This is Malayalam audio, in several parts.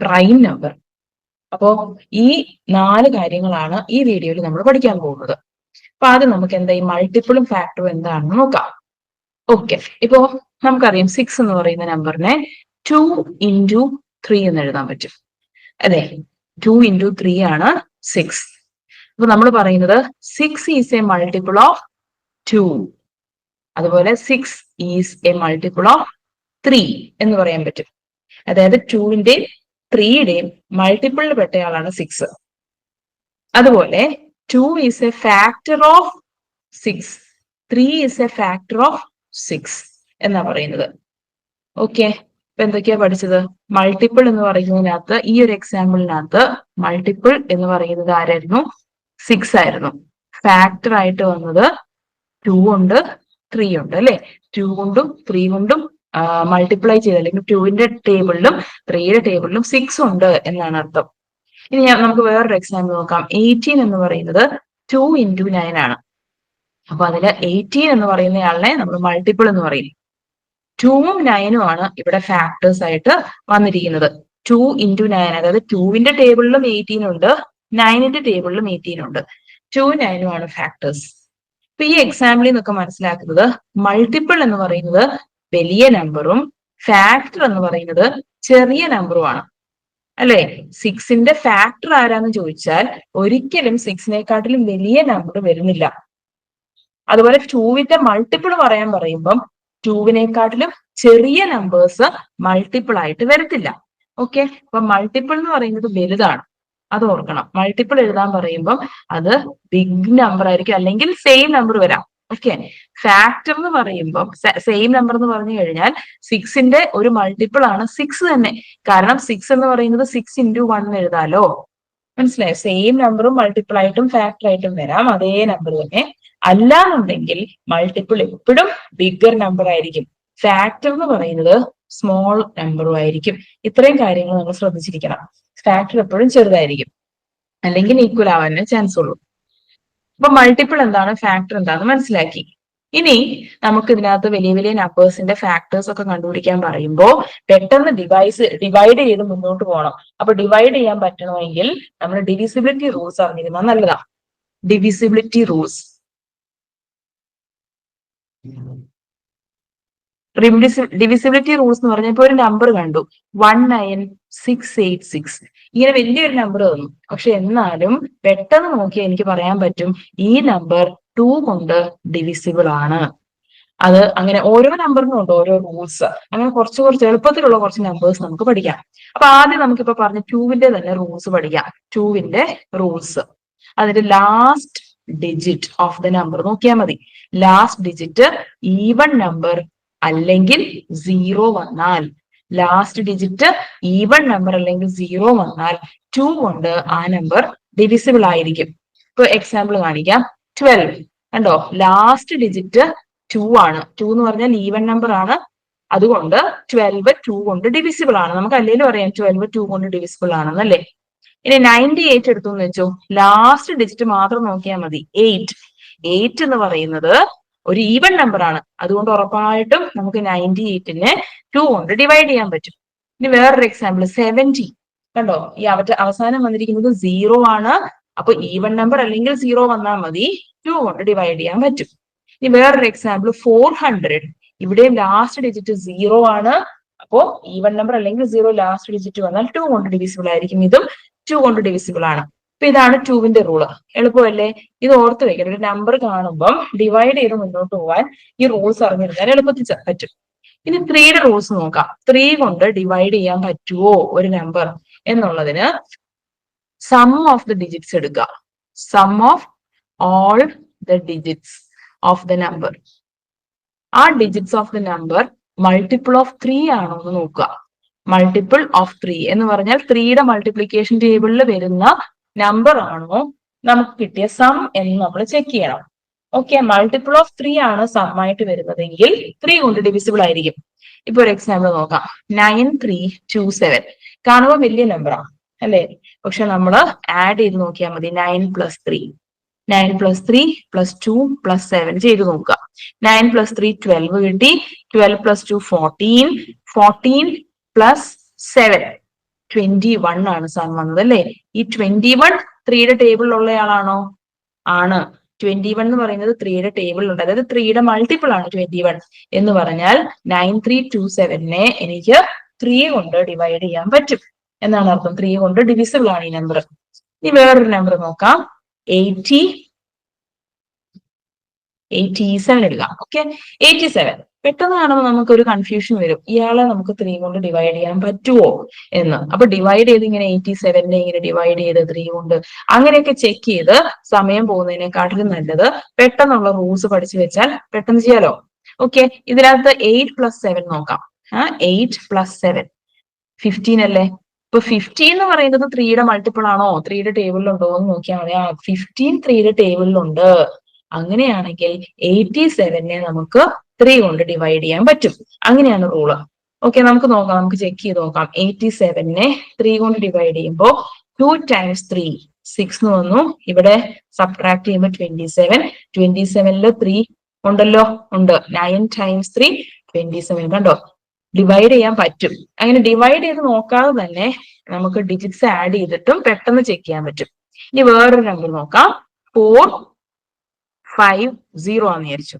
Prime number. അപ്പോ ഈ 4 കാര്യങ്ങളാണ് ഈ വീഡിയോയിൽ നമ്മൾ പഠിക്കാൻ പോകുന്നത്. അപ്പൊ ആദ്യം നമുക്ക് എന്താ ഈ മൾട്ടിപ്പിളും ഫാക്ടറും എന്താണെന്ന് നോക്കാം. ഓക്കെ, ഇപ്പോ നമുക്കറിയാം 6 എന്ന് പറയുന്ന നമ്പറിനെ 2 into 3 എന്ന് എഴുതാൻ പറ്റും. അതെ, 2 into 3 ആണ് 6. അപ്പൊ നമ്മൾ പറയുന്നത് 6 ഈസ് എ മൾട്ടിപ്പിൾ ഓഫ് 2. അതുപോലെ 6 ഈസ് എ മൾട്ടിപ്പിൾ ഓഫ് 3 എന്ന് പറയാൻ പറ്റും. അതായത് 2ന്റെയും 3യുടെയും മൾട്ടിപ്പിളിൽ പെട്ടയാളാണ് 6. അതുപോലെ 2 is A factor of 6, 3 is A factor of 6 എന്നാ പറയുന്നത്. ഓക്കെ, ഇപ്പൊ എന്തൊക്കെയാ പഠിച്ചത്? മൾട്ടിപ്പിൾ എന്ന് പറയുന്നതിനകത്ത് ഈ ഒരു എക്സാമ്പിളിനകത്ത് മൾട്ടിപ്പിൾ എന്ന് പറയുന്നത് ആരായിരുന്നു? 6 ആയിരുന്നു. ഫാക്ടർ ആയിട്ട് വന്നത് 2 ഉണ്ട് 3 ഉണ്ട് അല്ലെ. 2 കൊണ്ടും 3 കൊണ്ടും മൾട്ടിപ്ലൈ ചെയ്ത് അല്ലെങ്കിൽ 2ന്റെ ടേബിളിലും 3യുടെ ടേബിളിലും 6 ഉണ്ട് എന്നാണ് അർത്ഥം. ഇനി നമുക്ക് വേറൊരു എക്സാമ്പിൾ നോക്കാം. 18 എന്ന് പറയുന്നത് 2 into 9 ആണ്. അപ്പൊ അതില് 18 എന്ന് പറയുന്നയാളിനെ നമ്മൾ മൾട്ടിപ്പിൾ എന്ന് പറയും. 2ഉം 9ഉം ആണ് ഇവിടെ ഫാക്ടേഴ്സ് ആയിട്ട് വന്നിരിക്കുന്നത്. 2 into 9, അതായത് 2ന്റെ ടേബിളിലും 18 ഉണ്ട്, 9ന്റെ ടേബിളിലും 18 ഉണ്ട്. 2ഉം 9ഉം ആണ് ഫാക്ടേഴ്സ്. അപ്പൊ ഈ എക്സാമ്പിളിൽ നിന്നൊക്കെ മനസ്സിലാക്കുന്നത് മൾട്ടിപ്പിൾ എന്ന് പറയുന്നത് വലിയ നമ്പറും ഫാക്ടർ എന്ന് പറയുന്നത് ചെറിയ നമ്പറുമാണ് അല്ലെ. 6ന്റെ ഫാക്ടർ ആരാന്ന് ചോദിച്ചാൽ ഒരിക്കലും 6നേക്കാട്ടിലും വലിയ നമ്പർ വരുന്നില്ല. അതുപോലെ 2ന്റെ മൾട്ടിപ്പിൾ പറയാൻ പറയുമ്പം 2വിനെക്കാട്ടിലും ചെറിയ നമ്പേഴ്സ് മൾട്ടിപ്പിൾ ആയിട്ട് വരത്തില്ല. ഓക്കെ, അപ്പൊ മൾട്ടിപ്പിൾ എന്ന് പറയുന്നത് വലുതാണ്, അത് ഓർക്കണം. മൾട്ടിപ്പിൾ എഴുതാൻ പറയുമ്പം അത് ബിഗ് നമ്പർ ആയിരിക്കും, അല്ലെങ്കിൽ സെയിം നമ്പർ വരാം. ഓക്കെ, ഫാക്ടർ എന്ന് പറയുമ്പോൾ സെയിം നമ്പർ എന്ന് പറഞ്ഞു കഴിഞ്ഞാൽ 6ന്റെ ഒരു മൾട്ടിപ്പിൾ ആണ് 6 തന്നെ. കാരണം 6 എന്ന് പറയുന്നത് 6 into 1 എഴുതാലോ. മനസ്സിലായോ? സെയിം നമ്പറും മൾട്ടിപ്പിൾ ആയിട്ടും ഫാക്ടർ ആയിട്ടും വരാം, അതേ നമ്പർ തന്നെ. അല്ലാന്നുണ്ടെങ്കിൽ മൾട്ടിപ്പിൾ എപ്പോഴും ബിഗ്ഗർ നമ്പർ ആയിരിക്കും, ഫാക്ടർ എന്ന് പറയുന്നത് സ്മോൾ നമ്പറും ആയിരിക്കും. ഇത്രയും കാര്യങ്ങൾ നമ്മൾ ശ്രദ്ധിച്ചിരിക്കണം. ഫാക്ടർ എപ്പോഴും ചെറുതായിരിക്കും, അല്ലെങ്കിൽ ഈക്വൽ ആവാനേ ചാൻസ് ഉള്ളൂ. അപ്പൊ മൾട്ടിപ്പിൾ എന്താണ്, ഫാക്ടർ എന്താണെന്ന് മനസ്സിലാക്കി. ഇനി നമുക്ക് ഇതിനകത്ത് വലിയ വലിയ നമ്പേഴ്സിന്റെ ഫാക്ടേഴ്സ് ഒക്കെ കണ്ടുപിടിക്കാൻ പറയുമ്പോൾ പെട്ടെന്ന് ഡിവൈഡ് ചെയ്ത് മുന്നോട്ട് പോകണം. അപ്പൊ ഡിവൈഡ് ചെയ്യാൻ പറ്റണമെങ്കിൽ നമ്മൾ ഡിവിസിബിലിറ്റി റൂൾസ് അറിഞ്ഞിരുന്നാൽ നല്ലതാണ്. ഡിവിസിബിലിറ്റി റൂൾസ്, ഡിവിസിബിലിറ്റി റൂൾസ് എന്ന് പറഞ്ഞാൽ ഇപ്പൊ ഒരു നമ്പർ കണ്ടു 19686, ഇങ്ങനെ വലിയൊരു നമ്പർ തന്നു. പക്ഷെ എന്നാലും പെട്ടെന്ന് നോക്കിയാൽ എനിക്ക് പറയാൻ പറ്റും ഈ നമ്പർ 2 കൊണ്ട് ഡിവിസിബിൾ ആണ്. അത് അങ്ങനെ ഓരോ നമ്പറിനും ഉണ്ട് ഓരോ റൂൾസ്. അങ്ങനെ കുറച്ച് എളുപ്പത്തിലുള്ള കുറച്ച് നമ്പേഴ്സ് നമുക്ക് പഠിക്കാം. അപ്പൊ ആദ്യം നമുക്കിപ്പോ പറഞ്ഞ 2വിന്റെ തന്നെ റൂൾസ് പഠിക്കാം. 2വിന്റെ റൂൾസ്, അതിന്റെ last digit of the number നോക്കിയാൽ മതി. ലാസ്റ്റ് ഡിജിറ്റ് ഈവൺ നമ്പർ അല്ലെങ്കിൽ 0 വന്നാൽ, ലാസ്റ്റ് ഡിജിറ്റ് ഈവൺ നമ്പർ അല്ലെങ്കിൽ 0 വന്നാൽ 2 കൊണ്ട് ആ നമ്പർ ഡിവിസിബിൾ ആയിരിക്കും. ഇപ്പൊ എക്സാമ്പിൾ കാണിക്കാം. 12 കണ്ടോ, ലാസ്റ്റ് ഡിജിറ്റ് 2 ആണ്. 2 എന്ന് പറഞ്ഞാൽ ഈവൺ നമ്പർ ആണ്, അതുകൊണ്ട് 12 2 കൊണ്ട് ഡിവിസിബിൾ ആണ്. നമുക്ക് അല്ലെങ്കിലും അറിയാം 12 2 കൊണ്ട് ഡിവിസിബിൾ ആണെന്നല്ലേ. ഇനി 98 എടുത്തു എന്ന് വെച്ചോ, ലാസ്റ്റ് ഡിജിറ്റ് മാത്രം നോക്കിയാൽ മതി. 8 എന്ന് പറയുന്നത് ഒരു ഈവൺ നമ്പർ ആണ്, അതുകൊണ്ട് ഉറപ്പായിട്ടും നമുക്ക് 98നെ 2 കൊണ്ട് ഡിവൈഡ് ചെയ്യാൻ പറ്റും. ഇനി വേറൊരു എക്സാമ്പിൾ 70 കണ്ടോ, ഈ അവസാനം വന്നിരിക്കുന്നത് 0 ആണ്. അപ്പൊ ഈവൺ നമ്പർ അല്ലെങ്കിൽ 0 വന്നാൽ മതി, 2 കൊണ്ട് ഡിവൈഡ് ചെയ്യാൻ പറ്റും. ഇനി വേറൊരു എക്സാമ്പിൾ 400, ഇവിടെയും ലാസ്റ്റ് ഡിജിറ്റ് 0 ആണ്. അപ്പോ ഈവൺ നമ്പർ അല്ലെങ്കിൽ 0 ലാസ്റ്റ് ഡിജിറ്റ് വന്നാൽ 2 കൊണ്ട് ഡിവിസിബിൾ ആയിരിക്കും, ഇതും 2 കൊണ്ട് ഡിവിസിബിൾ ആണ്. അപ്പൊ ഇതാണ് 2വിന്റെ റൂള്. എളുപ്പമല്ലേ? ഇത് ഓർത്ത് വെക്കണം. ഒരു നമ്പർ കാണുമ്പം ഡിവൈഡ് ചെയ്ത് മുന്നോട്ട് പോകാൻ ഈ റൂൾസ് അറിഞ്ഞിരുന്നാൽ എളുപ്പത്തിൽ പറ്റും. ഇനി 3യുടെ റൂൾസ് നോക്കാം. 3 കൊണ്ട് ഡിവൈഡ് ചെയ്യാൻ പറ്റുമോ ഒരു നമ്പർ എന്നുള്ളതിന് സം ഓഫ് ദ ഡിജിറ്റ്സ് എടുക്കുക. Sum of all the digits of the number. ആ digits of the number multiple of 3 ആണോ എന്ന് നോക്കുക. മൾട്ടിപ്പിൾ ഓഫ് 3 എന്ന് പറഞ്ഞാൽ 3യുടെ മൾട്ടിപ്ലിക്കേഷൻ ടേബിളിൽ വരുന്ന നമ്പർ ആണോ നമുക്ക് കിട്ടിയ സം എന്ന് നമ്മൾ ചെക്ക് ചെയ്യണം. ഓക്കെ, മൾട്ടിപ്പിൾ ഓഫ് 3 ആണ് സം ആയിട്ട് വരുന്നതെങ്കിൽ 3 കൊണ്ട് ഡിവിസിബിൾ ആയിരിക്കും. ഇപ്പൊ ഒരു എക്സാമ്പിൾ നോക്കാം. 9327 കാണുമ്പോൾ വലിയ നമ്പറാണ് അല്ലെ, പക്ഷെ നമ്മൾ ആഡ് ചെയ്ത് നോക്കിയാൽ മതി. 9 + 3 9 + 3 + 2 + 7 ചെയ്ത് നോക്കുക. 9 + 3 12 കിട്ടി. 12 + 2 14 14 + 7 21 ആണ് സാർ വന്നത് അല്ലേ? ഈ 21 3യുടെ ടേബിളിലുള്ള ആളാണോ? ആണ്. 21 എന്ന് പറയുന്നത് 3യുടെ ടേബിളിലുണ്ട്, അതായത് 3യുടെ മൾട്ടിപ്പിൾ ആണ് 21 എന്ന് പറഞ്ഞാൽ 9327നെ എനിക്ക് 3 കൊണ്ട് ഡിവൈഡ് ചെയ്യാൻ പറ്റും എന്നാണ് അർത്ഥം. 3 കൊണ്ട് ഡിവിസിബിൾ ആണ് ഈ നമ്പർ. ഇനി വേറൊരു നമ്പർ നോക്കാം. 87 എടുക്കാം. ഓക്കെ, 87 പെട്ടെന്ന് കാണുമ്പോൾ നമുക്ക് ഒരു കൺഫ്യൂഷൻ വരും, ഇയാളെ നമുക്ക് 3 കൊണ്ട് ഡിവൈഡ് ചെയ്യാൻ പറ്റുമോ എന്ന്. അപ്പൊ ഡിവൈഡ് ചെയ്ത് ഇങ്ങനെ 87നെ ഇങ്ങനെ ഡിവൈഡ് ചെയ്ത് 3 കൊണ്ട് അങ്ങനെയൊക്കെ ചെക്ക് ചെയ്ത് സമയം പോകുന്നതിനെക്കാട്ടിലും നല്ലത് പെട്ടെന്നുള്ള റൂൾസ് പഠിച്ചു വെച്ചാൽ പെട്ടെന്ന് ചെയ്യാലോ. ഓക്കെ, ഇതിനകത്ത് 8 + 7 നോക്കാം. 8 + 7 15 അല്ലേ? ഇപ്പൊ 15 എന്ന് പറയുന്നത് 3യുടെ മൾട്ടിപ്പിൾ ആണോ, 3യുടെ ടേബിളിലുണ്ടോ എന്ന് നോക്കിയാൽ മതി. 15 3യുടെ ടേബിളിലുണ്ട്. അങ്ങനെയാണെങ്കിൽ 87നെ നമുക്ക് 3 കൊണ്ട് ഡിവൈഡ് ചെയ്യാൻ പറ്റും. അങ്ങനെയാണ് റൂള്. ഓക്കെ, നമുക്ക് നോക്കാം, നമുക്ക് ചെക്ക് ചെയ്ത് നോക്കാം. 87നെ 3 കൊണ്ട് ഡിവൈഡ് ചെയ്യുമ്പോൾ 2 × 3 6 എന്ന് വന്നു. ഇവിടെ സബ്ട്രാക്ട് ചെയ്യുമ്പോൾ 27. 27ല് 3 ഉണ്ടല്ലോ, ഉണ്ട്. 9 × 3 27. കണ്ടോ, ഡിവൈഡ് ചെയ്യാൻ പറ്റും. അങ്ങനെ ഡിവൈഡ് ചെയ്ത് നോക്കാതെ തന്നെ നമുക്ക് ഡിജിറ്റ്സ് ആഡ് ചെയ്തിട്ടും പെട്ടെന്ന് ചെക്ക് ചെയ്യാൻ പറ്റും. ഇനി വേറൊരു നമ്പർ നോക്കാം. 450 ആണെന്ന് വിചാരിച്ചു.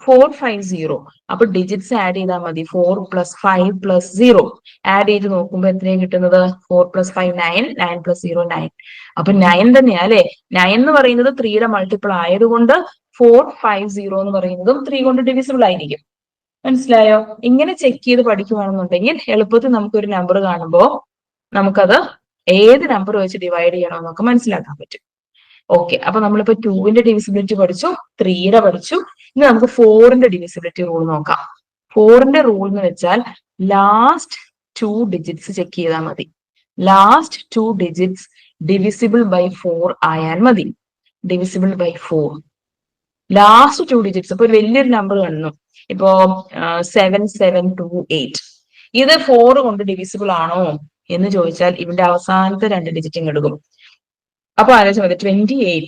450. അപ്പൊ ഡിജിറ്റ്സ് ആഡ് ചെയ്താൽ മതി. 4 + 5 + 0 ആഡ് ചെയ്ത് നോക്കുമ്പോൾ എത്രയാണ് കിട്ടുന്നത്? 4 + 5 9, 9 + 0 9. അപ്പൊ 9 തന്നെയാ അല്ലെ? 9 എന്ന് പറയുന്നത് 3യുടെ മൾട്ടിപ്പിൾ ആയതുകൊണ്ട് 450 എന്ന് പറയുന്നതും 3 കൊണ്ട് ഡിവിസിബിൾ ആയിരിക്കും. മനസ്സിലായോ? ഇങ്ങനെ ചെക്ക് ചെയ്ത് പഠിക്കുകയാണെന്നുണ്ടെങ്കിൽ എളുപ്പത്തിൽ നമുക്കൊരു നമ്പർ കാണുമ്പോൾ നമുക്കത് ഏത് നമ്പർ വെച്ച് ഡിവൈഡ് ചെയ്യണമെന്നൊക്കെ മനസ്സിലാക്കാൻ പറ്റും. ഓക്കെ, അപ്പൊ നമ്മളിപ്പോ 2ന്റെ ഡിവിസിബിലിറ്റി പഠിച്ചു, 3യുടെ പഠിച്ചു. ഇനി നമുക്ക് 4ന്റെ ഡിവിസിബിലിറ്റി റൂൾ നോക്കാം. 4ന്റെ റൂൾ എന്ന് വെച്ചാൽ ലാസ്റ്റ് 2 ഡിജിറ്റ്സ് ചെക്ക് ചെയ്താൽ മതി. ലാസ്റ്റ് 2 ഡിജിറ്റ്സ് ഡിവിസിബിൾ ബൈ 4 ആയാൽ മതി. Divisible by 4 last 2 digits. ഇപ്പൊ ഒരു വലിയൊരു നമ്പർ കാണുന്നു, ഇപ്പോ 7728. ഇത് 4 കൊണ്ട് ഡിവിസിബിൾ ആണോ എന്ന് ചോദിച്ചാൽ ഇവിടെ അവസാനത്തെ 2 ഡിജിറ്റും എടുക്കും. അപ്പൊ ആലോചിച്ച് മതി, 28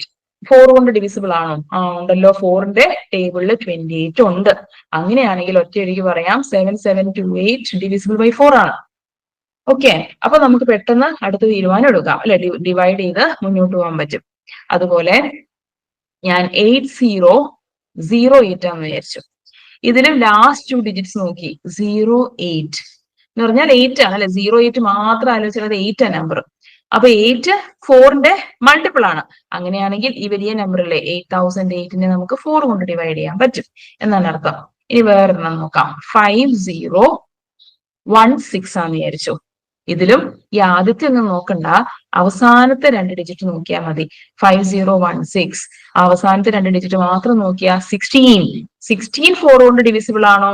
4 കൊണ്ട് ഡിവിസിബിൾ ആണോ? ഉണ്ടല്ലോ, 4ന്റെ ടേബിളിൽ 28 ഉണ്ട്. അങ്ങനെയാണെങ്കിൽ ഒറ്റയടിക്ക് പറയാം 7728 ഡിവിസിബിൾ ബൈ 4 ആണ്. ഓക്കെ, അപ്പൊ നമുക്ക് പെട്ടെന്ന് അടുത്ത തീരുമാനം എടുക്കാം അല്ലെ, ഡിവൈഡ് ചെയ്ത് മുന്നോട്ട് പോകാൻ പറ്റും. അതുപോലെ ഞാൻ 8008 ആണെന്ന് വിചാരിച്ചു. ഇതിലും ലാസ്റ്റ് 2 ഡിജിറ്റ്സ് നോക്കി 08 എന്ന് പറഞ്ഞാൽ 8 ആണ് അല്ലെ. 08 മാത്രം ആലോചിച്ചത് 8 ആ നമ്പർ. അപ്പൊ 8 4ന്റെ മൾട്ടിപ്പിൾ ആണ്. അങ്ങനെയാണെങ്കിൽ ഈ വലിയ നമ്പറിലെ 8008നെ നമുക്ക് 4 കൊണ്ട് ഡിവൈഡ് ചെയ്യാൻ പറ്റും എന്നാണ് അർത്ഥം. ഇനി വേറൊരെണ്ണം നോക്കാം. 5016 ആണെന്ന് വിചാരിച്ചു. ഇതിലും ഈ ആദ്യത്തെ ഒന്നും നോക്കണ്ട, അവസാനത്തെ 2 ഡിജിറ്റ് നോക്കിയാൽ മതി. 5016 അവസാനത്തെ 2 ഡിജിറ്റ് മാത്രം നോക്കിയാൽ 16 4 കൊണ്ട് ഡിവിസിബിൾ ആണോ?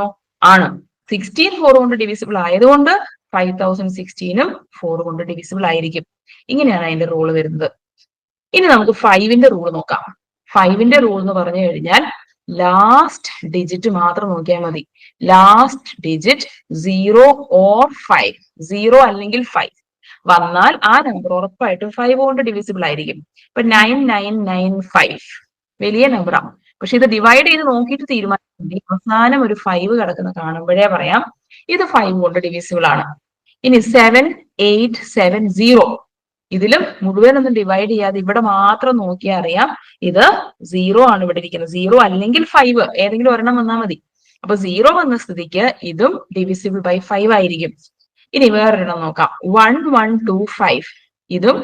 ആണ്. 16 4 കൊണ്ട് ഡിവിസിബിൾ ആയതുകൊണ്ട് 5016ഉം 4 കൊണ്ട് ഡിവിസിബിൾ ആയിരിക്കും. ഇങ്ങനെയാണ് അതിന്റെ റൂള് വരുന്നത്. ഇനി നമുക്ക് 5ന്റെ റൂൾ നോക്കാം. 5ന്റെ റൂൾ എന്ന് പറഞ്ഞു കഴിഞ്ഞാൽ ലാസ്റ്റ് ഡിജിറ്റ് മാത്രം നോക്കിയാൽ മതി. ലാസ്റ്റ് ഡിജിറ്റ് 0 or 5, 0 അല്ലെങ്കിൽ 5 വന്നാൽ ആ നമ്പർ ഉറപ്പായിട്ടും 5 കൊണ്ട് ഡിവിസിബിൾ ആയിരിക്കും. ഇപ്പൊ 9995 വലിയ നമ്പറാണ്, പക്ഷെ ഇത് ഡിവൈഡ് ചെയ്ത് നോക്കിയിട്ട് തീരുമാനിക്കും. അവസാനം ഒരു 5 കിടക്കുന്ന കാണുമ്പോഴേ പറയാം ഇത് 5 കൊണ്ട് ഡിവിസിബിൾ ആണ്. ഇനി 7870 ഇതിലും മുഴുവനൊന്നും ഡിവൈഡ് ചെയ്യാതെ ഇവിടെ മാത്രം നോക്കിയാൽ അറിയാം ഇത് 0 ആണ് ഇവിടെ ഇരിക്കുന്നത്. 0 അല്ലെങ്കിൽ 5 ഏതെങ്കിലും ഒരെണ്ണം വന്നാൽ മതി. അപ്പൊ 0 വന്ന സ്ഥിതിക്ക് ഇതും ഡിവിസിബിൾ ബൈ 5 ആയിരിക്കും. ഇനി വേറൊരെണ്ണം നോക്കാം. 1125 ഇതും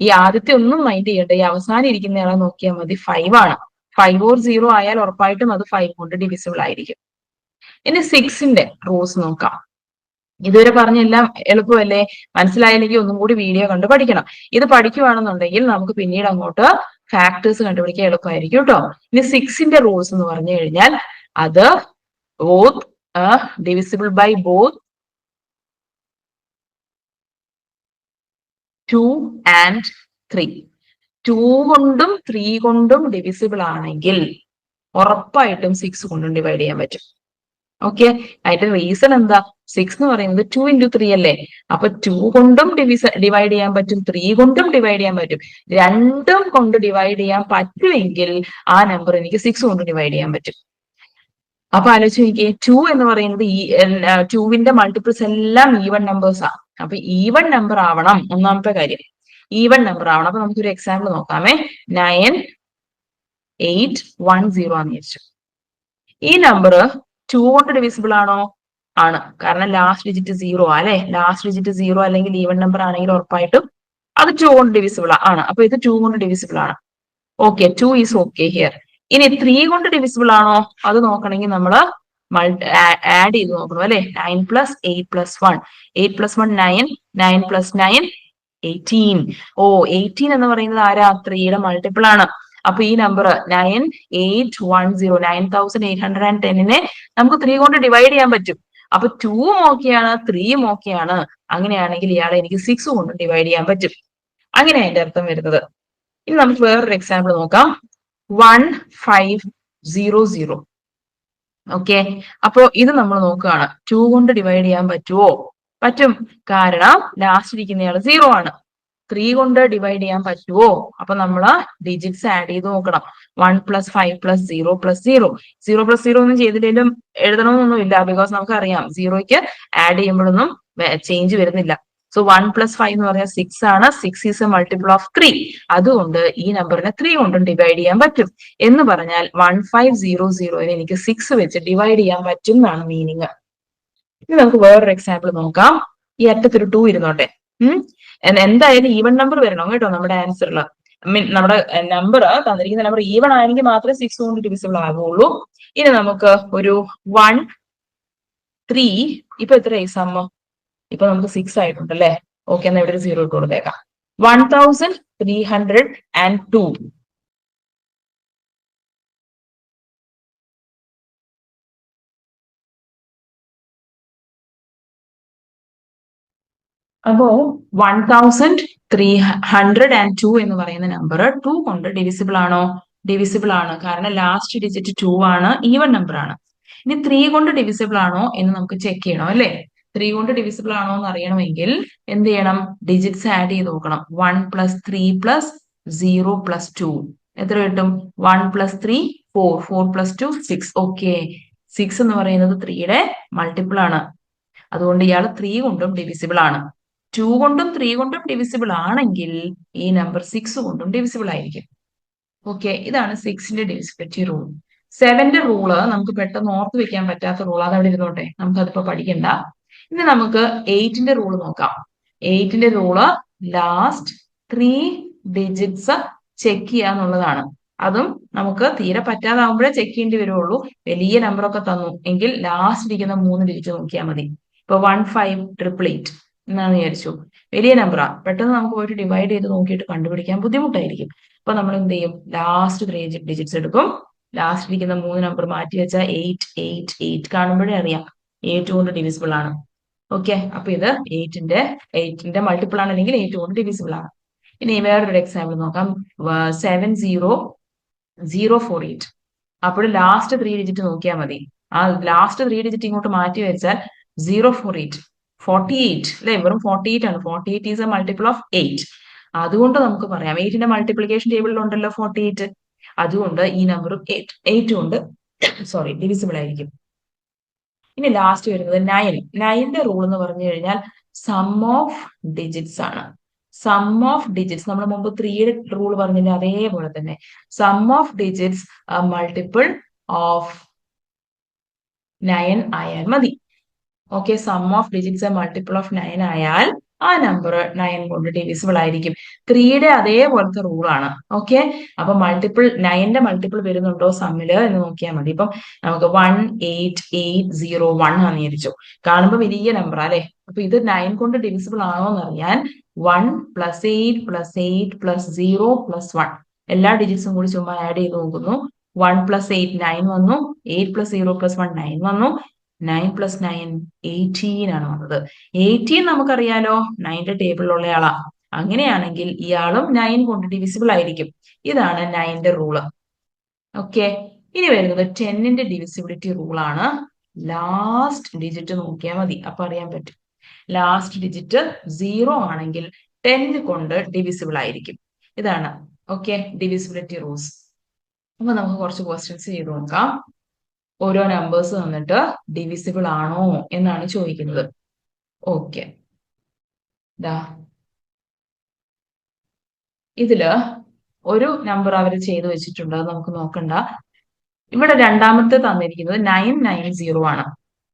ഈ ആദ്യത്തെ ഒന്നും മൈൻഡ് ചെയ്യണ്ട, ഈ അവസാനം ഇരിക്കുന്നയാളെ നോക്കിയാൽ മതി. 5 ആണ്. 5 or 0 ആയാൽ ഉറപ്പായിട്ടും അത് 5 കൊണ്ട് ഡിവിസിബിൾ ആയിരിക്കും. ഇനി 6ന്റെ റൂൾസ് നോക്കാം. ഇതുവരെ പറഞ്ഞെല്ലാം എളുപ്പമല്ലേ? മനസ്സിലായില്ലെങ്കിൽ ഒന്നും കൂടി വീഡിയോ കണ്ട് പഠിക്കണം. ഇത് പഠിക്കുകയാണെന്നുണ്ടെങ്കിൽ നമുക്ക് പിന്നീട് അങ്ങോട്ട് ഫാക്ടേഴ്സ് കണ്ടുപിടിക്കാൻ എളുപ്പമായിരിക്കും കേട്ടോ. ഇനി 6ന്റെ റൂൾസ് എന്ന് പറഞ്ഞു കഴിഞ്ഞാൽ അത് both divisible by both 2 and 3. 2 കൊണ്ടും 3 കൊണ്ടും ഡിവിസിബിൾ ആണെങ്കിൽ ഉറപ്പായിട്ടും 6 കൊണ്ടും ഡിവൈഡ് ചെയ്യാൻ പറ്റും. ഓക്കെ, അതിന്റെ റീസൺ എന്താ? 6 എന്ന് പറയുന്നത് 2 × 3 അല്ലേ. അപ്പൊ 2 കൊണ്ടും ഡിവൈഡ് ചെയ്യാൻ പറ്റും, 3 കൊണ്ടും ഡിവൈഡ് ചെയ്യാൻ പറ്റും. രണ്ടും കൊണ്ട് ഡിവൈഡ് ചെയ്യാൻ പറ്റുമെങ്കിൽ ആ നമ്പർ എനിക്ക് 6 കൊണ്ട് ഡിവൈഡ് ചെയ്യാൻ പറ്റും. അപ്പൊ ആലോചിച്ച് നോക്കിയേ, 2 എന്ന് പറയുന്നത് ഈ 2വിന്റെ മൾട്ടിപ്പിൾസ് എല്ലാം ഈവൺ നമ്പേഴ്സാ. അപ്പൊ ഈവൺ നമ്പർ ആവണം, ഒന്നാമത്തെ കാര്യം ഈവൺ നമ്പർ ആവണം. അപ്പൊ നമുക്കൊരു എക്സാമ്പിൾ നോക്കാമേ. 9810 ആണെന്ന് വിചാരിച്ചു. ഈ നമ്പർ 2 കൊണ്ട് ഡിവിസിബിൾ ആണോ? ആണ്. കാരണം ലാസ്റ്റ് ഡിജിറ്റ് 0 അല്ലെ. ലാസ്റ്റ് ഡിജിറ്റ് 0 അല്ലെങ്കിൽ ഈവൺ നമ്പർ ആണെങ്കിൽ ഉറപ്പായിട്ടും അത് 2 കൊണ്ട് ഡിവിസിബിൾ ആണ്. അപ്പൊ ഇത് 2 കൊണ്ട് ഡിവിസിബിൾ ആണ്. Okay, 2 is okay here. ഇനി 3 കൊണ്ട് ഡിവിസിബിൾ ആണോ അത് നോക്കണമെങ്കിൽ നമ്മൾ ആഡ് ചെയ്ത് നോക്കണം അല്ലെ. 9 + 8 + 1, 8 + 1 9, 9 + 9 18. 18 എന്ന് പറയുന്നത് ആരാ? 3യുടെ മൾട്ടിപ്പിൾ ആണ്. അപ്പൊ ഈ നമ്പർ 9810, 9810നെ നമുക്ക് 3 കൊണ്ട് ഡിവൈഡ് ചെയ്യാൻ പറ്റും. അപ്പൊ 2ഉം ഓക്കെയാണ്, 3യും ഓക്കെയാണ്. അങ്ങനെയാണെങ്കിൽ ഇയാളെ എനിക്ക് 6 കൊണ്ട് ഡിവൈഡ് ചെയ്യാൻ പറ്റും. അങ്ങനെയാണ് അതിന്റെ അർത്ഥം വരുന്നത്. ഇനി നമുക്ക് വേറൊരു എക്സാമ്പിൾ നോക്കാം. 1500. ഓക്കെ, അപ്പോ ഇത് നമ്മൾ നോക്കുകയാണ്. 2 കൊണ്ട് ഡിവൈഡ് ചെയ്യാൻ പറ്റുമോ? പറ്റും. കാരണം ലാസ്റ്റ് ഇരിക്കുന്നയാൾ 0 ആണ്. 3 കൊണ്ട് ഡിവൈഡ് ചെയ്യാൻ പറ്റുമോ? അപ്പൊ നമ്മൾ ഡിജിറ്റ്സ് ആഡ് ചെയ്ത് നോക്കണം. 1 + 5 + 0 + 0. 0 + 0 ഒന്നും ചെയ്തില്ലെങ്കിലും എഴുതണമെന്നൊന്നുമില്ല. ബിക്കോസ് നമുക്കറിയാം 0ക്ക് ആഡ് ചെയ്യുമ്പോഴൊന്നും ചേഞ്ച് വരുന്നില്ല. സോ 1 + 5 എന്ന് പറഞ്ഞാൽ 6 ആണ്. 6 ഈസ് എ മൾട്ടിപ്പിൾ ഓഫ് 3. അതുകൊണ്ട് ഈ നമ്പറിനെ 3 കൊണ്ടും ഡിവൈഡ് ചെയ്യാൻ പറ്റും. എന്ന് പറഞ്ഞാൽ 1500നെ എനിക്ക് 6 വെച്ച് ഡിവൈഡ് ചെയ്യാൻ പറ്റും എന്നാണ് മീനിങ്. ഇനി നമുക്ക് വേറൊരു എക്സാമ്പിൾ നോക്കാം. ഈ അറ്റത്തൊരു 2 ഇരുന്നോട്ടെ. എന്തായാലും ഈവൺ നമ്പർ വരണം കേട്ടോ നമ്മുടെ ആൻസറിൽ. മീൻ നമ്മുടെ നമ്പർ തന്നിരിക്കുന്ന നമ്പർ ഈവൺ ആണെങ്കിൽ മാത്രമേ 6 കൊണ്ട് ഡിവിസിബിൾ ആകുള്ളൂ. ഇനി നമുക്ക് ഒരു 1 3 ഇപ്പൊ എത്രയായി സമ്മ്? ഇപ്പൊ നമുക്ക് 6 ആയിട്ടുണ്ടല്ലേ. ഓക്കെ, എന്നാ ഇവിടെ ഒരു 0 ഇട്ട് കൊടുത്തേക്കാം. 1302. അപ്പോ 1302 എന്ന് പറയുന്ന നമ്പർ 2 കൊണ്ട് ഡിവിസിബിൾ ആണോ? ഡിവിസിബിൾ ആണ്. കാരണം ലാസ്റ്റ് ഡിജിറ്റ് 2 ആണ്, ഈവൺ നമ്പർ ആണ്. ഇനി 3 കൊണ്ട് ഡിവിസിബിൾ ആണോ എന്ന് നമുക്ക് ചെക്ക് ചെയ്യണം അല്ലെ. 3 കൊണ്ട് ഡിവിസിബിൾ ആണോ എന്ന് അറിയണമെങ്കിൽ എന്ത് ചെയ്യണം? ഡിജിറ്റ്സ് ആഡ് ചെയ്ത് നോക്കണം. 1 + 3 + 0 + 2 എത്ര കിട്ടും? 1 + 3 4, 4 + 2 6. ഓക്കെ, 6 എന്ന് പറയുന്നത് 3യുടെ മൾട്ടിപ്പിൾ ആണ്. അതുകൊണ്ട് ഇയാൾ 3 കൊണ്ടും ഡിവിസിബിൾ ആണ്. 2 കൊണ്ടും 3 കൊണ്ടും ഡിവിസിബിൾ ആണെങ്കിൽ ഈ നമ്പർ 6 കൊണ്ടും ഡിവിസിബിൾ ആയിരിക്കും. ഓക്കെ, ഇതാണ് 6ന്റെ ഡിവിസിബിലിറ്റി റൂൾ. 7ന്റെ റൂള് നമുക്ക് പെട്ടെന്ന് ഓർത്ത് വെക്കാൻ പറ്റാത്ത റൂൾ, അത് അവിടെ ഇരുന്നോട്ടെ, നമുക്കതിപ്പോ പഠിക്കണ്ട. ഇനി നമുക്ക് 8ന്റെ റൂള് നോക്കാം. 8ന്റെ റൂള് ലാസ്റ്റ് 3 ഡിജിറ്റ്സ് ചെക്ക് ചെയ്യുക എന്നുള്ളതാണ്. അതും നമുക്ക് തീരെ പറ്റാതാവുമ്പോഴേ ചെക്ക് ചെയ്യേണ്ടി വരുള്ളൂ. വലിയ നമ്പറൊക്കെ തന്നു എങ്കിൽ ലാസ്റ്റ് ഇരിക്കുന്ന 3 ഡിജിറ്റ് നോക്കിയാൽ മതി. ഇപ്പൊ 1588 എന്നാന്ന് വിചാരിച്ചു, വലിയ നമ്പറാ. പെട്ടെന്ന് നമുക്ക് പോയിട്ട് ഡിവൈഡ് ചെയ്ത് നോക്കിയിട്ട് കണ്ടുപിടിക്കാൻ ബുദ്ധിമുട്ടായിരിക്കും. അപ്പൊ നമ്മൾ എന്ത് ചെയ്യും? ലാസ്റ്റ് 3 ഡിജിറ്റ്സ് എടുക്കും. ലാസ്റ്റ് ഇരിക്കുന്ന 3 നമ്പർ മാറ്റി വെച്ചാൽ 888 കാണുമ്പോഴേ അറിയാം 8 കൊണ്ട് ഡിവിസിബിൾ ആണ്. ഓക്കെ, അപ്പൊ ഇത് 8ന്റെ മൾട്ടിപ്പിൾ ആണ്, അല്ലെങ്കിൽ 8 കൊണ്ട് ഡിവിസിബിൾ ആണ്. ഇനി വേറൊരു എക്സാമ്പിൾ നോക്കാം. 70048. അപ്പോൾ ലാസ്റ്റ് 3 ഡിജിറ്റ് നോക്കിയാൽ മതി. ആ ലാസ്റ്റ് 3 ഡിജിറ്റ് ഇങ്ങോട്ട് മാറ്റി വെച്ചാൽ 048, 48 അല്ലെ. വെറും 48 ആണ്. 48 ഈസ് എ മൾട്ടിപ്പിൾ ഓഫ് 8. അതുകൊണ്ട് നമുക്ക് പറയാം 8ന്റെ മൾട്ടിപ്ലിക്കേഷൻ ടേബിളിൽ ഉണ്ടല്ലോ 48. അതുകൊണ്ട് ഈ നമ്പറും 8 കൊണ്ട് ഡിവിസിബിൾ ആയിരിക്കും. ഇനി ലാസ്റ്റ് വരുന്നത് 9. 9ന്റെ റൂൾ എന്ന് പറഞ്ഞു കഴിഞ്ഞാൽ സം ഓഫ് ഡിജിറ്റ്സ് ആണ്. സം ഓഫ് ഡിജിറ്റ്സ് നമ്മൾ മുമ്പ് 3യുടെ റൂൾ പറഞ്ഞില്ല, അതേപോലെ തന്നെ sum of digits multiple of 9 ആയാൽ മതി. Okay, sum of digits multiple of 9 ആയാൽ ആ നമ്പർ 9 കൊണ്ട് ഡിവിസിബിൾ ആയിരിക്കും. 3യുടെ അതേപോലത്തെ റൂളാണ്. ഓക്കെ, അപ്പൊ 9ന്റെ മൾട്ടിപ്പിൾ വരുന്നുണ്ടോ സമ്മില് എന്ന് നോക്കിയാൽ മതി. ഇപ്പം നമുക്ക് 18801 ആണെന്ന് വിചാരിച്ചു. കാണുമ്പോൾ വലിയ നമ്പർ അല്ലെ. അപ്പൊ ഇത് 9 കൊണ്ട് ഡിവിസിബിൾ ആണോ എന്നറിയാൻ 1 + 8 + 8 + 0 + 1 എല്ലാ ഡിജിറ്റ്സും കൂടി ചുമ്മാ ആഡ് ചെയ്ത് നോക്കുന്നു. 1 + 8 9 വന്നു. 8 + 0 + 1 9 വന്നു. 9 + 9 18 ആണ് വന്നത്. 18 നമുക്കറിയാലോ 9ന്റെ ടേബിളിലുള്ള ആളാ. അങ്ങനെയാണെങ്കിൽ ഇയാളും 9 കൊണ്ട് ഡിവിസിബിൾ ആയിരിക്കും. ഇതാണ് 9ന്റെ റൂള്. ഓക്കെ, ഇനി വരുന്നത് 10ന്റെ ഡിവിസിബിലിറ്റി റൂളാണ്. ലാസ്റ്റ് ഡിജിറ്റ് നോക്കിയാൽ മതി, അപ്പൊ അറിയാൻ പറ്റും. ലാസ്റ്റ് ഡിജിറ്റ് 0 ആണെങ്കിൽ 10 കൊണ്ട് ഡിവിസിബിൾ ആയിരിക്കും. ഇതാണ് ഓക്കെ ഡിവിസിബിലിറ്റി റൂൾസ്. അപ്പൊ നമുക്ക് കുറച്ച് ക്വസ്റ്റ്യൻസ് ചെയ്ത് നോക്കാം. ഓരോ നമ്പേഴ്സ് തന്നിട്ട് ഡിവിസിബിൾ ആണോ എന്നാണ് ചോദിക്കുന്നത്. ഓക്കെ, ഇതില് ഒരു നമ്പർ അവർ ചെയ്തു വെച്ചിട്ടുണ്ട്, അത് നമുക്ക് നോക്കണ്ട. ഇവിടെ രണ്ടാമത്തെ തന്നിരിക്കുന്നത് 990 ആണ്.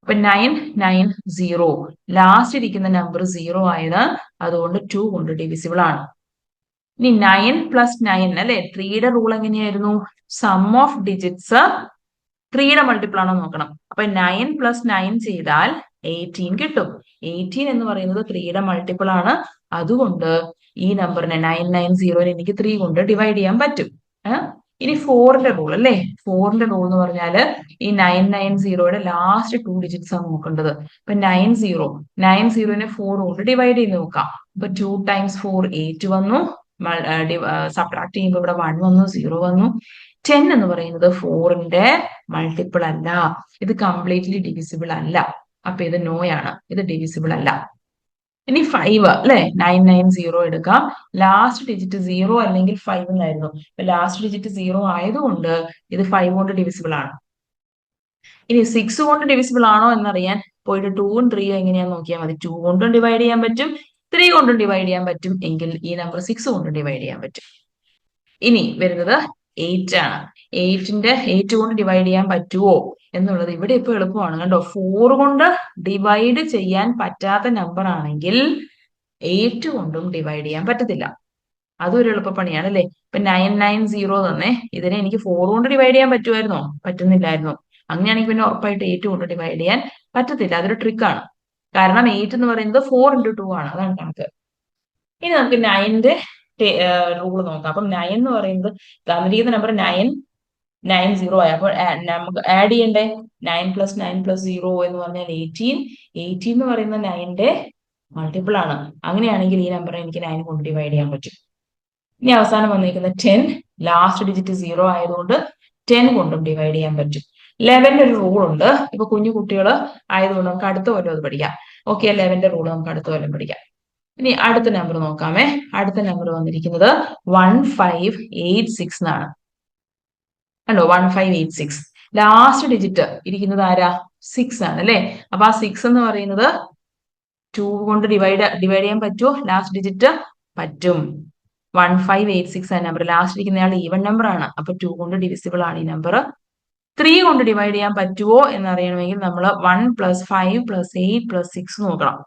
അപ്പൊ 990 ലാസ്റ്റ് ഇരിക്കുന്ന നമ്പർ 0 ആയത്, അതുകൊണ്ട് 2 കൊണ്ട് ഡിവിസിബിൾ ആണ്. ഇനി 9+9 അല്ലെ, 3യുടെ റൂൾ എങ്ങനെയായിരുന്നു? സം ഓഫ് ഡിജിറ്റ്സ് 3യുടെ മൾട്ടിപ്പിൾ ആണോ നോക്കണം. അപ്പൊ 9+9 ചെയ്താൽ 18 കിട്ടും. 18 എന്ന് പറയുന്നത് 3യുടെ മൾട്ടിപ്പിൾ ആണ്. അതുകൊണ്ട് ഈ നമ്പറിനെ 990 എനിക്ക് 3 കൊണ്ട് ഡിവൈഡ് ചെയ്യാൻ പറ്റും. ഇനി 4ന്റെ റൂൾ അല്ലേ, 4ന്റെ റൂൾ എന്ന് പറഞ്ഞാല് ഈ 990യുടെ ലാസ്റ്റ് 2 ഡിജിറ്റ്സ് ആണ് നോക്കേണ്ടത്. അപ്പൊ 90നെ 4 കൊണ്ട് ഡിവൈഡ് ചെയ്ത് നോക്കാം. അപ്പൊ 2 × 4 8 വന്നു. സബ്ട്രാക്ട് ചെയ്യുമ്പോൾ ഇവിടെ 1 വന്നു, 0 വന്നു. 10 എന്ന് പറയുന്നത് 4ന്റെ മൾട്ടിപ്പിൾ അല്ല, ഇത് കംപ്ലീറ്റ്ലി ഡിവിസിബിൾ അല്ല. അപ്പൊ ഇത് നോയാണ്, ഇത് ഡിവിസിബിൾ അല്ല. ഇനി 5 അല്ലെ, 990 എടുക്കാം. ലാസ്റ്റ് ഡിജിറ്റ് 0 അല്ലെങ്കിൽ 5 എന്നായിരുന്നു. ലാസ്റ്റ് ഡിജിറ്റ് 0 ആയതുകൊണ്ട് ഇത് 5 കൊണ്ട് ഡിവിസിബിൾ ആണ്. ഇനി 6 കൊണ്ട് ഡിവിസിബിൾ ആണോ എന്നറിയാൻ പോയിട്ട് 2ഉം 3ഉം എങ്ങനെയാന്ന് നോക്കിയാൽ മതി. 2 കൊണ്ടും ഡിവൈഡ് ചെയ്യാൻ പറ്റും, 3 കൊണ്ടും ഡിവൈഡ് ചെയ്യാൻ പറ്റും. എങ്കിൽ ഈ നമ്പർ 6 കൊണ്ട് ഡിവൈഡ് ചെയ്യാൻ പറ്റും. ഇനി വരുന്നത് 8 ആണ്. 8 കൊണ്ട് ഡിവൈഡ് ചെയ്യാൻ പറ്റുമോ എന്നുള്ളത് ഇവിടെ ഇപ്പൊ എളുപ്പമാണ് കണ്ടോ. 4 കൊണ്ട് ഡിവൈഡ് ചെയ്യാൻ പറ്റാത്ത നമ്പർ ആണെങ്കിൽ 8 കൊണ്ടും ഡിവൈഡ് ചെയ്യാൻ പറ്റത്തില്ല. അതൊരു എളുപ്പപ്പണിയാണ് അല്ലെ. ഇപ്പൊ 990 തന്നെ, ഇതിനെ എനിക്ക് 4 കൊണ്ട് ഡിവൈഡ് ചെയ്യാൻ പറ്റുമായിരുന്നോ? പറ്റുന്നില്ലായിരുന്നു. അങ്ങനെയാണെങ്കിൽ പിന്നെ ഉറപ്പായിട്ട് 8 കൊണ്ട് ഡിവൈഡ് ചെയ്യാൻ പറ്റത്തില്ല. അതൊരു ട്രിക്കാണ്. കാരണം 8 എന്ന് പറയുന്നത് 4 × 2 ആണ്, അതാണ് കണക്ക്. ഇനി നമുക്ക് 9ന്റെ റൂൾ നോക്കാം. അപ്പം 9 എന്ന് പറയുന്നത് തന്നിരിക്കുന്ന നമ്പർ 990 ആയി. അപ്പോൾ നമുക്ക് ആഡ് ചെയ്യണ്ടേ. 9+9+0 എന്ന് പറഞ്ഞാൽ 18. 18 എന്ന് പറയുന്ന 9ന്റെ മൾട്ടിപ്പിൾ ആണ്. അങ്ങനെയാണെങ്കിൽ ഈ നമ്പർ എനിക്ക് 9 കൊണ്ട് ഡിവൈഡ് ചെയ്യാൻ പറ്റും. ഇനി അവസാനം വന്നിരിക്കുന്ന 10, ലാസ്റ്റ് ഡിജിറ്റ് 0 ആയതുകൊണ്ട് 10 കൊണ്ടും ഡിവൈഡ് ചെയ്യാൻ പറ്റും. 11ന്റെ ഒരു റൂൾ ഉണ്ട്. ഇപ്പൊ കുഞ്ഞു കുട്ടികൾ ആയതുകൊണ്ട് നമുക്ക് അടുത്ത കൊല്ലം അത് പഠിക്കാം. ഓക്കെ, 11ന്റെ റൂൾ നമുക്ക് അടുത്ത കൊല്ലം പഠിക്കാം. ഇനി അടുത്ത നമ്പർ നോക്കാമേ. അടുത്ത നമ്പർ വന്നിരിക്കുന്നത് 1586 എന്നാണ്. കണ്ടോ, 1586. ലാസ്റ്റ് ഡിജിറ്റ് ഇരിക്കുന്നത് ആരാ? 6 ആണ് അല്ലെ. അപ്പൊ ആ 6 എന്ന് പറയുന്നത് 2 കൊണ്ട് ഡിവൈഡ് ചെയ്യാൻ പറ്റുമോ? ലാസ്റ്റ് ഡിജിറ്റ് പറ്റും. 1586 ആ നമ്പർ. ലാസ്റ്റ് ഇരിക്കുന്നയാൾ ഈവൻ നമ്പർ ആണ്. അപ്പൊ 2 കൊണ്ട് ഡിവിസിബിൾ ആണ് ഈ നമ്പർ. 3 കൊണ്ട് ഡിവൈഡ് ചെയ്യാൻ പറ്റുമോ എന്നറിയണമെങ്കിൽ നമ്മൾ 1 + 5 + 8 + 6 നോക്കണം.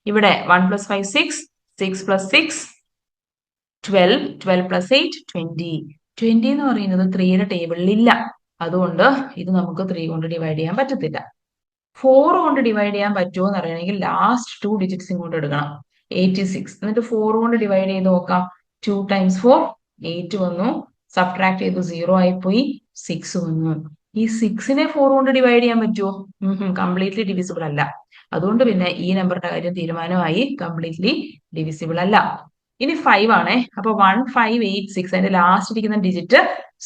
ഇവിടെ 1 + 5 6, 6 + 6 12, 12 + 8 20. 20 എന്ന് പറയുന്നത് 3യുടെ ടേബിളിൽ ഇല്ല. അതുകൊണ്ട് ഇത് നമുക്ക് 3 കൊണ്ട് ഡിവൈഡ് ചെയ്യാൻ പറ്റത്തില്ല. 4 കൊണ്ട് ഡിവൈഡ് ചെയ്യാൻ പറ്റുമോ എന്ന് അറിയണമെങ്കിൽ ലാസ്റ്റ് 2 ഡിജിറ്റ്സ് ഇങ്ങോട്ട് എടുക്കണം. 86. എന്നിട്ട് 4 കൊണ്ട് ഡിവൈഡ് ചെയ്ത് നോക്കാം. 2 × 4 8 വന്നു. സബ്ട്രാക്ട് ചെയ്തു 0 ആയിപ്പോയി, 6 വന്നു. ഈ 6നെ 4 കൊണ്ട് ഡിവൈഡ് ചെയ്യാൻ പറ്റുമോ? കംപ്ലീറ്റ്ലി ഡിവിസിബിൾ അല്ല. അതുകൊണ്ട് പിന്നെ ഈ നമ്പറിന്റെ കാര്യം തീരുമാനമായി, കംപ്ലീറ്റ്ലി ഡിവിസിബിൾ അല്ല. ഇനി 5 ആണേ. അപ്പൊ 1586, അതിന്റെ ലാസ്റ്റ് ഇരിക്കുന്ന ഡിജിറ്റ്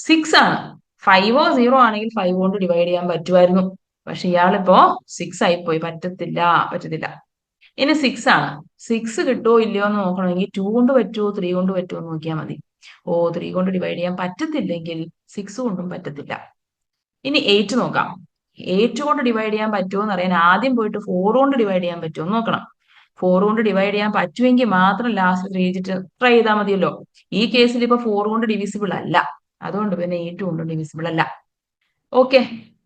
6 ആണ്. 5ഓ 0 ആണെങ്കിൽ 5 കൊണ്ട് ഡിവൈഡ് ചെയ്യാൻ പറ്റുമായിരുന്നു. പക്ഷെ ഇയാളിപ്പോ 6 ആയിപ്പോയി, പറ്റത്തില്ല. ഇനി 6 ആണ്. 6 കിട്ടുമോ ഇല്ലയോ എന്ന് നോക്കണമെങ്കിൽ 2 കൊണ്ട് പറ്റുമോ 3 കൊണ്ട് പറ്റുമോ എന്ന് നോക്കിയാൽ മതി. 3 കൊണ്ട് ഡിവൈഡ് ചെയ്യാൻ പറ്റത്തില്ലെങ്കിൽ 6 കൊണ്ടും പറ്റത്തില്ല. ഇനി 8 നോക്കാം. 8 കൊണ്ട് ഡിവൈഡ് ചെയ്യാൻ പറ്റുമോ എന്ന് അറിയാൻ ആദ്യം പോയിട്ട് 4 കൊണ്ട് ഡിവൈഡ് ചെയ്യാൻ പറ്റുമോ എന്ന് നോക്കണം. 4 കൊണ്ട് ഡിവൈഡ് ചെയ്യാൻ പറ്റുമെങ്കിൽ മാത്രം ലാസ്റ്റ് 3 ഡിജിറ്റ് ട്രൈ ചെയ്താൽ മതിയല്ലോ. ഈ കേസിൽ ഇപ്പൊ 4 കൊണ്ട് ഡിവിസിബിൾ അല്ല. അതുകൊണ്ട് പിന്നെ 8 കൊണ്ടും ഡിവിസിബിൾ അല്ല. ഓക്കെ,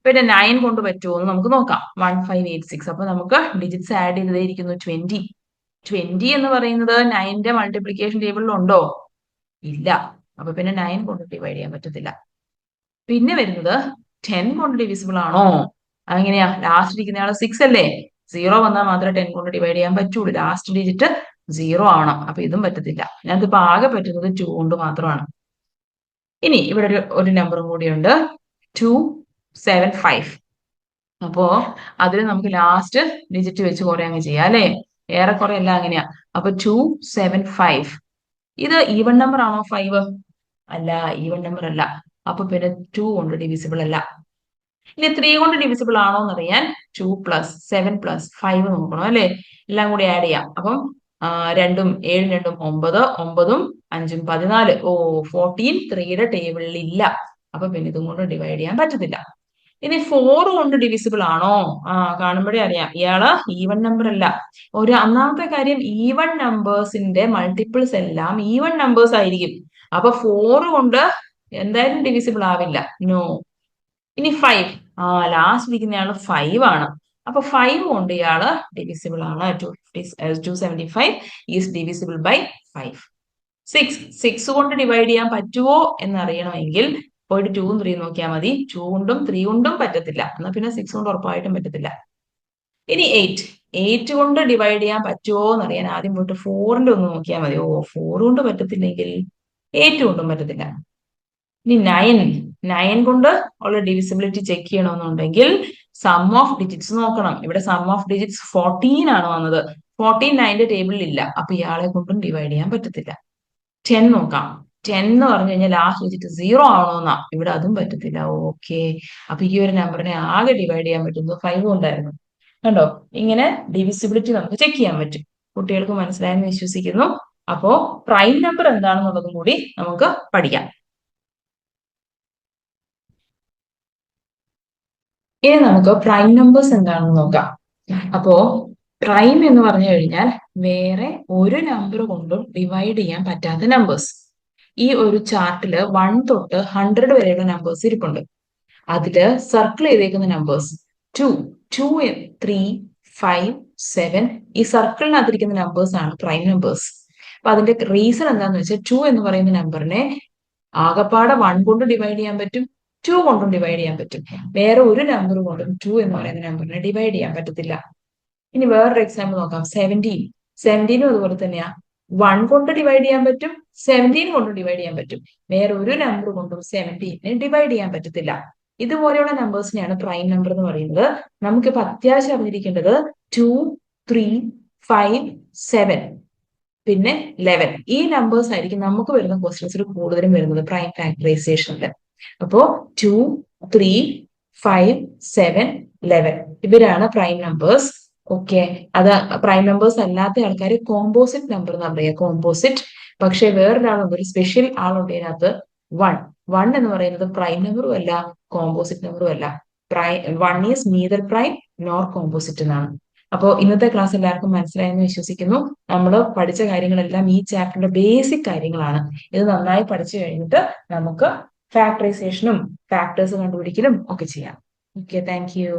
പിന്നെ 9 കൊണ്ട് പറ്റുമോ എന്ന് നമുക്ക് നോക്കാം. 1586. അപ്പൊ നമുക്ക് ഡിജിറ്റ്സ് ആഡ് ചെയ്തേയിരിക്കുന്നു 20. 20 എന്ന് പറയുന്നത് 9ന്റെ മൾട്ടിപ്ലിക്കേഷൻ ടേബിളിൽ ഉണ്ടോ? ഇല്ല. അപ്പൊ പിന്നെ 9 കൊണ്ട് ഡിവൈഡ് ചെയ്യാൻ പറ്റത്തില്ല. പിന്നെ വരുന്നത് 10 കൊണ്ട് ഡിവിസിബിൾ ആണോ? അതെങ്ങനെയാ? ലാസ്റ്റ് ഇരിക്കുന്നയാൾ 6 അല്ലേ. 0 വന്നാൽ മാത്രമേ 10 കൊണ്ട് ഡിവൈഡ് ചെയ്യാൻ പറ്റുള്ളൂ. ലാസ്റ്റ് ഡിജിറ്റ് 0 ആവണം. അപ്പൊ ഇതും പറ്റത്തില്ല. ഞങ്ങൾക്കിപ്പോ ആകെ പറ്റുന്നത് 2 കൊണ്ട് മാത്രമാണ്. ഇനി ഇവിടെ ഒരു നമ്പറും കൂടിയുണ്ട്, 275. അപ്പോ അതിൽ നമുക്ക് ലാസ്റ്റ് ഡിജിറ്റ് വെച്ച് കുറെ അങ്ങ് ചെയ്യാം അല്ലെ. ഏറെക്കുറെ എല്ലാം അങ്ങനെയാ. അപ്പൊ 275. ഇത് ഈവൻ നമ്പർ ആണോ 5? അല്ല, ഈവൻ നമ്പർ അല്ല. അപ്പൊ പിന്നെ 2 കൊണ്ട് ഡിവിസിബിൾ അല്ല. ഇനി 3 കൊണ്ട് ഡിവിസിബിൾ ആണോ എന്നറിയാൻ 2 + 7 + 5 നോക്കണം അല്ലെ. എല്ലാം കൂടി ആഡ് ചെയ്യാം. അപ്പം 2ഉം 7ഉം 2ഉം 9, 9ഉം 5ഉം 14. 14 3യുടെ ടേബിളിൽ ഇല്ല. അപ്പൊ പിന്നെ ഇതും കൊണ്ട് ഡിവൈഡ് ചെയ്യാൻ പറ്റത്തില്ല. ഇനി 4 കൊണ്ട് ഡിവിസിബിൾ ആണോ? കാണുമ്പോഴേ അറിയാം ഇയാള് ഈവൺ നമ്പർ അല്ല. ഒന്നാമത്തെ കാര്യം, ഈവൺ നമ്പേഴ്സിന്റെ മൾട്ടിപ്പിൾസ് എല്ലാം ഈവൺ നമ്പേഴ്സ് ആയിരിക്കും. അപ്പൊ 4 കൊണ്ട് എന്തായാലും ഡിവിസിബിൾ ആവില്ല. നോ. ഇനി 5, ലാസ്റ്റ് ഇരിക്കുന്നയാള് 5 ആണ്. അപ്പൊ 5 കൊണ്ട് ഇയാള് ഡിവിസിബിൾ ആണ്. 275 ഈസ് ഡിവിസിബിൾ ബൈ 5. 6 കൊണ്ട് ഡിവൈഡ് ചെയ്യാൻ പറ്റുമോ എന്നറിയണമെങ്കിൽ പോയിട്ട് 2ഉം 3 നോക്കിയാൽ മതി. 2 കൊണ്ടും 3 കൊണ്ടും പറ്റത്തില്ല. എന്നാൽ പിന്നെ 6 കൊണ്ട് ഉറപ്പായിട്ടും പറ്റത്തില്ല. ഇനി 8 കൊണ്ട് ഡിവൈഡ് ചെയ്യാൻ പറ്റുമോ എന്നറിയാൻ ആദ്യം പോയിട്ട് 4ന്റെ ഒന്ന് നോക്കിയാൽ മതി. 4 കൊണ്ട് പറ്റത്തില്ലെങ്കിൽ 8 കൊണ്ടും പറ്റത്തില്ല. ഇനി 9 കൊണ്ട് ഉള്ള ഡിവിസിബിലിറ്റി ചെക്ക് ചെയ്യണമെന്നുണ്ടെങ്കിൽ സം ഓഫ് ഡിജിറ്റ്സ് നോക്കണം. ഇവിടെ സം ഓഫ് ഡിജിറ്റ്സ് 14 ആണ് വന്നത്. 14 9ന്റെ ടേബിളിൽ ഇല്ല. അപ്പൊ ഇയാളെ കൊണ്ടും ഡിവൈഡ് ചെയ്യാൻ പറ്റത്തില്ല. 10 നോക്കാം. 10 എന്ന് പറഞ്ഞു കഴിഞ്ഞാൽ ലാസ്റ്റ് ഡിജിറ്റ് 0 ആവണമെന്നാ. ഇവിടെ അതും പറ്റത്തില്ല. ഓക്കെ, അപ്പൊ ഈ ഒരു നമ്പറിനെ ആകെ ഡിവൈഡ് ചെയ്യാൻ പറ്റുന്നത് 5 കൊണ്ടായിരുന്നു. കണ്ടോ, ഇങ്ങനെ ഡിവിസിബിലിറ്റി നമുക്ക് ചെക്ക് ചെയ്യാൻ പറ്റും. കുട്ടികൾക്ക് മനസ്സിലായെന്ന് വിശ്വസിക്കുന്നു. അപ്പോ പ്രൈം നമ്പർ എന്താണെന്നുള്ളതും കൂടി നമുക്ക് പഠിക്കാം. ഇനി നമുക്ക് പ്രൈം നമ്പേഴ്സ് എന്താണെന്ന് നോക്കാം. അപ്പോ പ്രൈം എന്ന് പറഞ്ഞു കഴിഞ്ഞാൽ വേറെ ഒരു നമ്പർ കൊണ്ടും ഡിവൈഡ് ചെയ്യാൻ പറ്റാത്ത നമ്പേഴ്സ്. ഈ ഒരു ചാർട്ടില് 1 തൊട്ട് 100 വരെയുള്ള നമ്പേഴ്സ് ഇരിപ്പുണ്ട്. അതില് സർക്കിൾ ചെയ്തേക്കുന്ന നമ്പേഴ്സ് 2, 3, 5, 7 ഈ സർക്കിളിനകത്തിരിക്കുന്ന നമ്പേഴ്സ് ആണ് പ്രൈം നമ്പേഴ്സ്. അപ്പൊ അതിന്റെ റീസൺ എന്താന്ന് വെച്ചാൽ 2 എന്ന് പറയുന്ന നമ്പറിനെ ആകപ്പാടെ 1 കൊണ്ട് ഡിവൈഡ് ചെയ്യാൻ പറ്റും, 2 കൊണ്ടും ഡിവൈഡ് ചെയ്യാൻ പറ്റും. വേറെ ഒരു നമ്പർ കൊണ്ടും 2 എന്ന് പറയുന്ന നമ്പറിനെ ഡിവൈഡ് ചെയ്യാൻ പറ്റത്തില്ല. ഇനി വേറൊരു എക്സാമ്പിൾ നോക്കാം. 17 അതുപോലെ തന്നെയാ. 1 കൊണ്ട് ഡിവൈഡ് ചെയ്യാൻ പറ്റും, 17 കൊണ്ട് ഡിവൈഡ് ചെയ്യാൻ പറ്റും. വേറെ ഒരു നമ്പർ കൊണ്ടും 17നെ ഡിവൈഡ് ചെയ്യാൻ പറ്റത്തില്ല. ഇതുപോലെയുള്ള നമ്പേഴ്സിനെയാണ് പ്രൈം നമ്പർ എന്ന് പറയുന്നത്. നമുക്കിപ്പോ അത്യാവശ്യം അറിഞ്ഞിരിക്കേണ്ടത് 2, 3, 5, 7 പിന്നെ 11 ഈ നമ്പേഴ്സ് ആയിരിക്കും നമുക്ക് വരുന്ന ക്വസ്റ്റ്യൻസിൽ കൂടുതലും വരുന്നത് പ്രൈം ഫാക്ടറൈസേഷനിൽ. അപ്പോ 2, 3, 5, 7, 11 ഇവരാണ് പ്രൈം നമ്പേഴ്സ്. ഓക്കെ, അത് പ്രൈം നമ്പേഴ്സ് അല്ലാത്ത ആൾക്കാർ കോമ്പോസിറ്റ് നമ്പർ എന്ന് പറയാ, കോമ്പോസിറ്റ്. പക്ഷെ വേറൊരാളുണ്ട്, ഒരു സ്പെഷ്യൽ ആളുണ്ട് ഇതിനകത്ത്, 1 എന്ന് പറയുന്നത് പ്രൈം നമ്പറും അല്ല കോമ്പോസിറ്റ് നമ്പറും അല്ല. 1 is neither prime nor composite എന്നാണ്. അപ്പോൾ ഇന്നത്തെ ക്ലാസ് എല്ലാവർക്കും മനസ്സിലായെന്ന് വിശ്വസിക്കുന്നു. നമ്മൾ പഠിച്ച കാര്യങ്ങളെല്ലാം ഈ ചാപ്റ്ററിന്റെ ബേസിക് കാര്യങ്ങളാണ്. ഇത് നന്നായി പഠിച്ചു കഴിഞ്ഞിട്ട് നമുക്ക് ഫാക്ടറൈസേഷനും ഫാക്ടേഴ്സ് കണ്ടുപിടിക്കലും ഒക്കെ ചെയ്യാം. Okay, thank you.